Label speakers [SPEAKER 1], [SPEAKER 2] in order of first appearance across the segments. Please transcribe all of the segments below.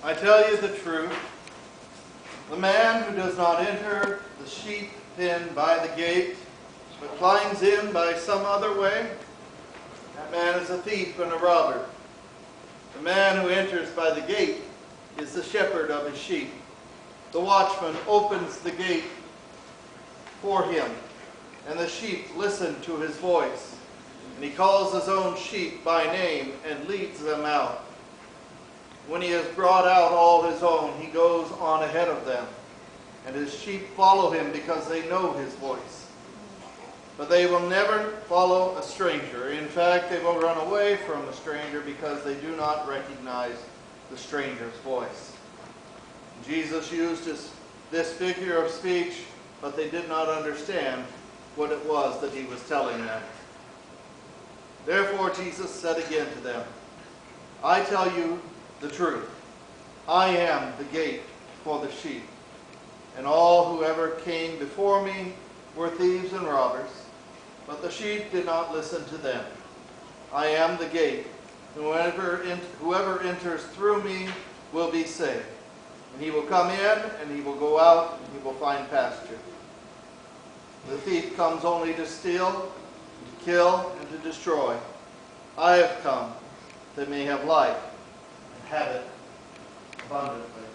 [SPEAKER 1] I tell you the truth, the man who does not enter the sheep pen by the gate, but climbs in by some other way, that man is a thief and a robber. The man who enters by the gate is the shepherd of his sheep. The watchman opens the gate for him, and the sheep listen to his voice. And he calls his own sheep by name and leads them out. When he has brought out all his own, he goes on ahead of them, and his sheep follow him because they know his voice. But they will never follow a stranger. In fact, they will run away from a stranger because they do not recognize the stranger's voice. Jesus used this figure of speech, but they did not understand what it was that he was telling them. Therefore Jesus said again to them, I tell you the truth. I am the gate for the sheep. And all who ever came before me were thieves and robbers, but the sheep did not listen to them. I am the gate. Whoever enters through me will be saved. And he will come in, and he will go out, and he will find pasture. The thief comes only to steal, to kill, and to destroy. I have come that they may have life, and have it abundantly.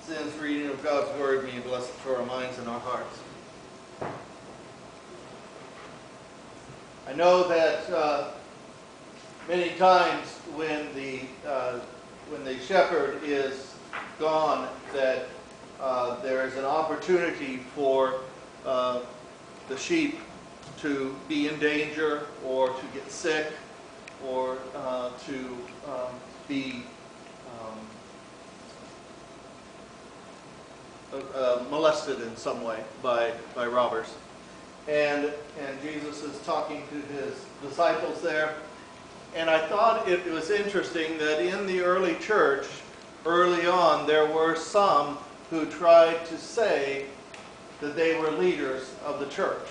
[SPEAKER 1] Since reading of God's Word, may He bless it for our minds and our hearts. I know that many times when the shepherd is gone, that there is an opportunity for the sheep to be in danger, or to get sick, or to be molested in some way by robbers. And Jesus is talking to his disciples there. And I thought it was interesting that in the early church, early on, there were some who tried to say that they were leaders of the church.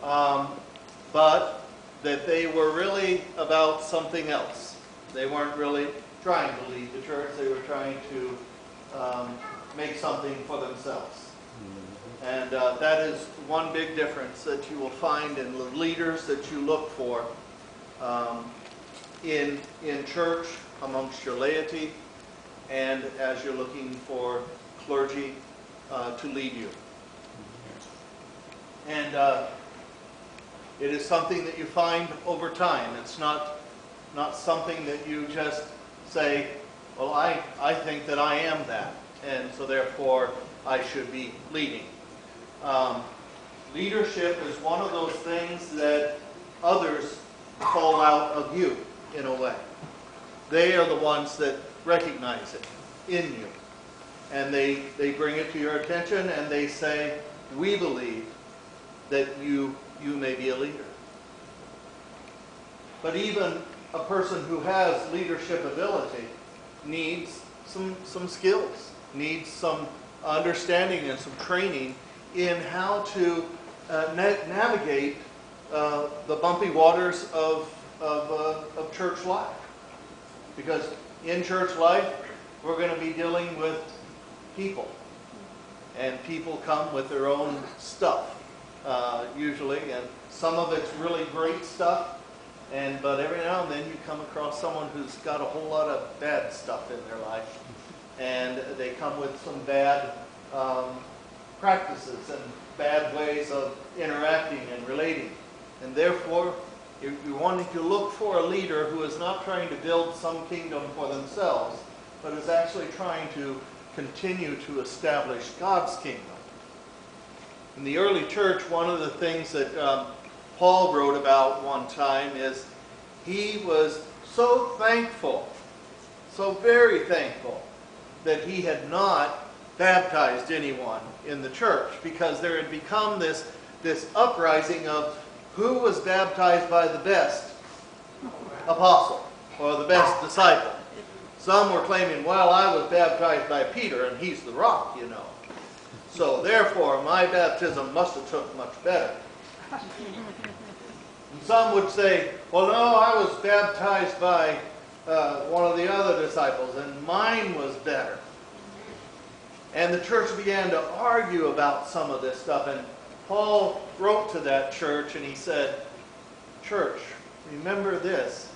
[SPEAKER 1] But that they were really about something else. They weren't really trying to lead the church. They were trying to make something for themselves. And that is one big difference that you will find in the leaders that you look for in church, amongst your laity, and as you're looking for clergy to lead you. And it is something that you find over time. It's not something that you just say, well, I think that I am that, and so therefore I should be leading. Leadership is one of those things that others call out of you, in a way. They are the ones that recognize it in you. And they bring it to your attention, and they say, we believe that you may be a leader. But even a person who has leadership ability needs some skills, needs some understanding and some training in how to navigate the bumpy waters of church life. Because in church life, we're going to be dealing with people. And people come with their own stuff, usually. And some of it's really great stuff. But every now and then you come across someone who's got a whole lot of bad stuff in their life. And they come with some bad practices and bad ways of interacting and relating. And therefore, you're wanting to look for a leader who is not trying to build some kingdom for themselves, but is actually trying to continue to establish God's kingdom. In the early church, one of the things that Paul wrote about one time is he was so thankful, so very thankful, that he had not baptized anyone in the church, because there had become this uprising of who was baptized by the best apostle or the best disciple. Some were claiming, well, I was baptized by Peter and he's the rock, you know. So therefore my baptism must have took much better. And some would say, well, no, I was baptized by one of the other disciples, and mine was better. And the church began to argue about some of this stuff. And Paul wrote to that church and he said, "Church, remember this.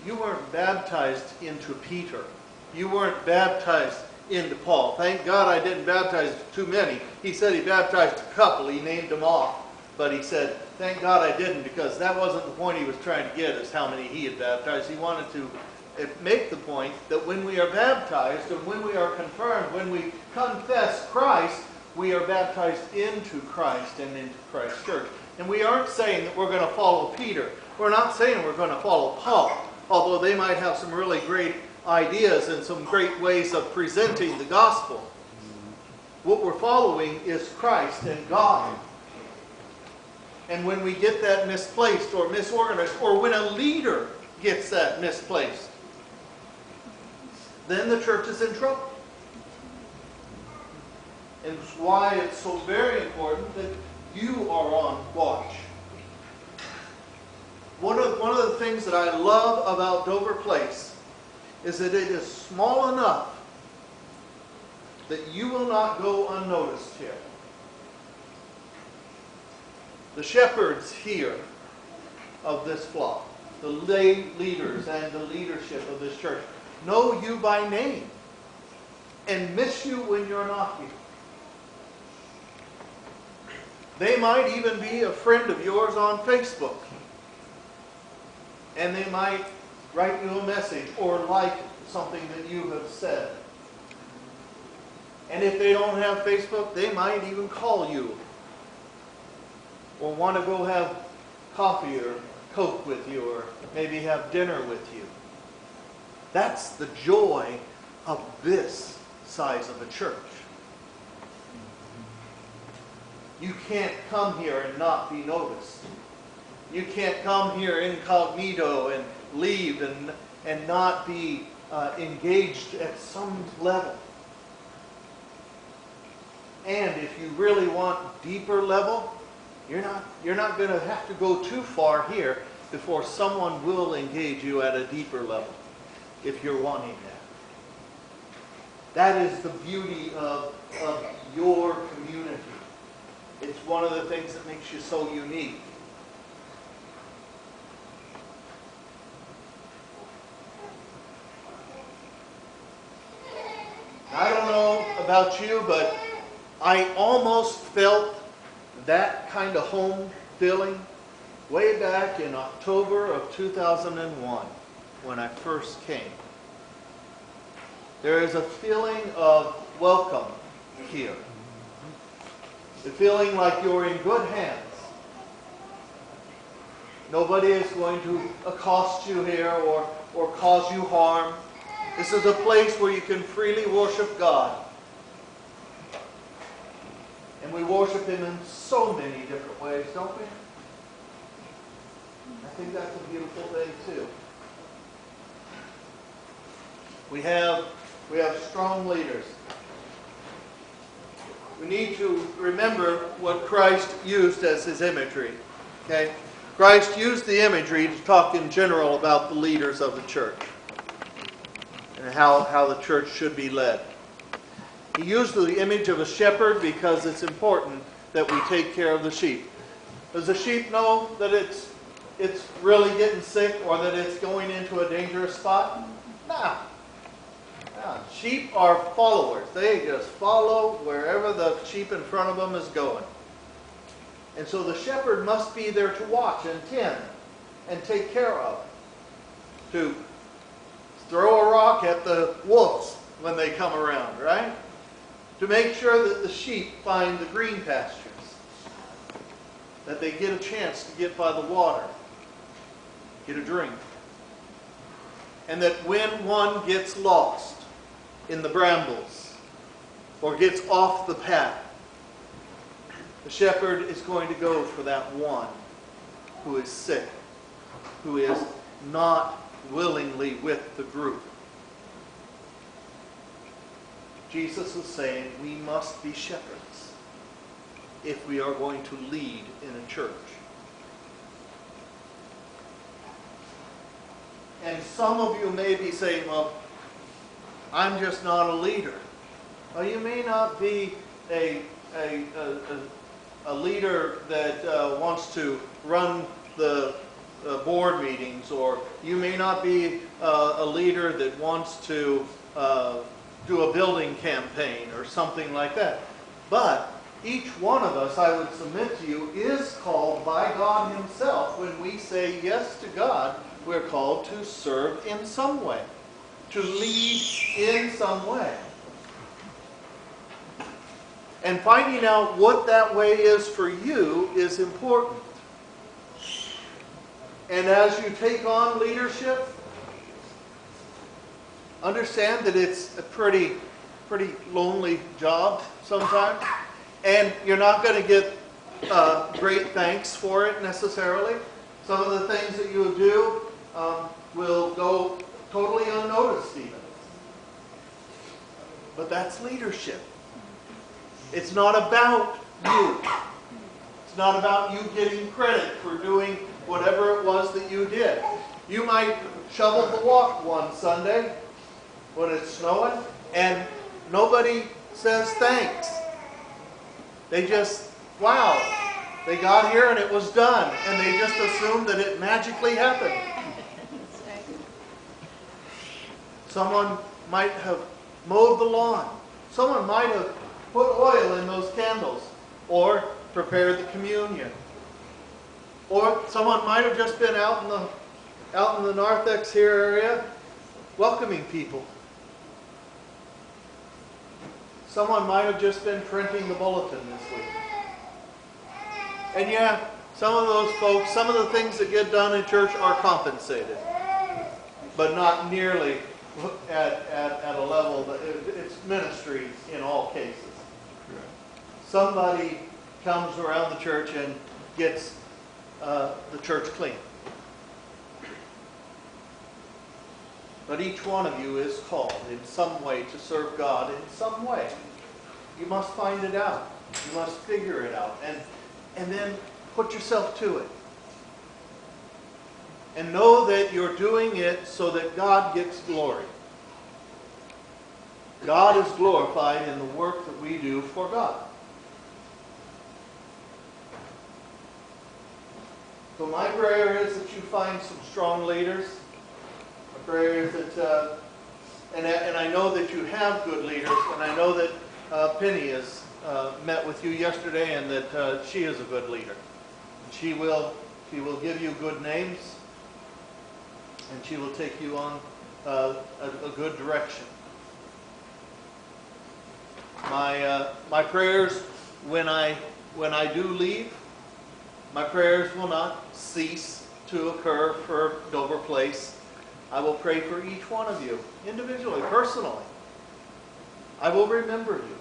[SPEAKER 1] You weren't baptized into Peter. You weren't baptized into Paul. Thank God I didn't baptize too many." He said he baptized a couple. He named them off. But he said, thank God I didn't, because that wasn't the point he was trying to get, is how many he had baptized. He wanted to make the point that when we are baptized and when we are confirmed, when we confess Christ, we are baptized into Christ and into Christ's church. And we aren't saying that we're going to follow Peter. We're not saying we're going to follow Paul, although they might have some really great ideas and some great ways of presenting the gospel. What we're following is Christ and God. And when we get that misplaced or misorganized, or when a leader gets that misplaced, then the church is in trouble. And it's why it's so very important that you are on watch. One of the things that I love about Dover Place is that it is small enough that you will not go unnoticed here. The shepherds here of this flock, the lay leaders and the leadership of this church, know you by name and miss you when you're not here. They might even be a friend of yours on Facebook. And they might write you a message or like something that you have said. And if they don't have Facebook, they might even call you or want to go have coffee or Coke with you, or maybe have dinner with you. That's the joy of this size of a church. You can't come here and not be noticed. You can't come here incognito and leave and not be engaged at some level. And if you really want deeper level, you're not going to have to go too far here before someone will engage you at a deeper level, if you're wanting that. That is the beauty of your community. It's one of the things that makes you so unique. I don't know about you, but I almost felt that kind of home feeling way back in October of 2001 when I first came. There is a feeling of welcome here. The feeling like you're in good hands. Nobody is going to accost you here or cause you harm. This is a place where you can freely worship God. And we worship Him in so many different ways, don't we? I think that's a beautiful thing too. We have strong leaders. We need to remember what Christ used as His imagery. Okay? Christ used the imagery to talk in general about the leaders of the church and how the church should be led. He used the image of a shepherd because it's important that we take care of the sheep. Does the sheep know that it's really getting sick or that it's going into a dangerous spot? No. Sheep are followers. They just follow wherever the sheep in front of them is going. And so the shepherd must be there to watch and tend and take care of. To throw a rock at the wolves when they come around, right? To make sure that the sheep find the green pastures. That they get a chance to get by the water. Get a drink. And that when one gets lost in the brambles or gets off the path, the shepherd is going to go for that one who is sick, who is not willingly with the group. Jesus was saying we must be shepherds if we are going to lead in a church. And some of you may be saying, well, I'm just not a leader. Well, you may not be a leader that wants to run the board meetings, or you may not be a leader that wants to do a building campaign or something like that. But each one of us, I would submit to you, is called by God Himself. When we say yes to God, we're called to serve in some way, to lead in some way. And finding out what that way is for you is important. And as you take on leadership, understand that it's a pretty lonely job sometimes. And you're not going to get great thanks for it necessarily. Some of the things that you do will go totally unnoticed even. But that's leadership. It's not about you. It's not about you getting credit for doing whatever it was that you did. You might shovel the walk one Sunday when it's snowing, and nobody says thanks. They just, wow, they got here and it was done, and they just assumed that it magically happened. Someone might have mowed the lawn. Someone might have put oil in those candles, or prepared the communion. Or someone might have just been out in the narthex here area welcoming people. Someone might have just been printing the bulletin this week. And yeah, some of those folks, some of the things that get done in church are compensated, but not nearly at a level that it's ministry in all cases. Somebody comes around the church and gets the church clean. But each one of you is called in some way to serve God in some way. You must find it out. You must figure it out. And then put yourself to it. And know that you're doing it so that God gets glory. God is glorified in the work that we do for God. So my prayer is that you find some strong leaders. My prayer is that, and I know that you have good leaders, and I know that Penny has met with you yesterday, and that she is a good leader. And she will give you good names, and she will take you on a good direction. My prayers when I do leave, my prayers will not cease to occur for Dover Place. I will pray for each one of you, individually, personally. I will remember you.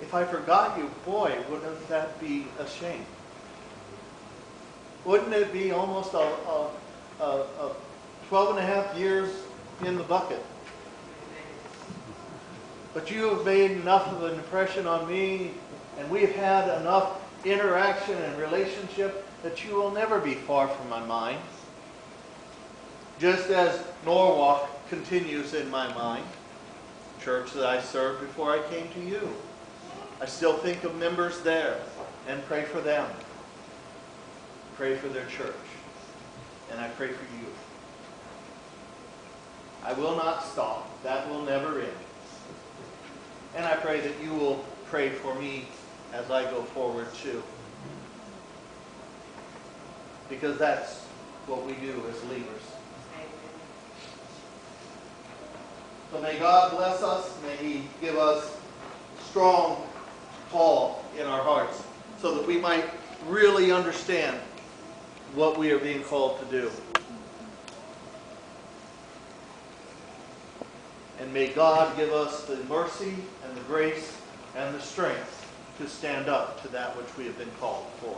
[SPEAKER 1] If I forgot you, boy, wouldn't that be a shame? Wouldn't it be almost a 12 and a half years in the bucket? But you have made enough of an impression on me, and we've had enough interaction and relationship that you will never be far from my mind. Just as Norwalk continues in my mind, church that I served before I came to you. I still think of members there and pray for them. Pray for their church. And I pray for you. I will not stop. That will never end. And I pray that you will pray for me as I go forward too. Because that's what we do as leaders. So may God bless us. May He give us strong call in our hearts so that we might really understand what we are being called to do. And may God give us the mercy and the grace and the strength to stand up to that which we have been called for.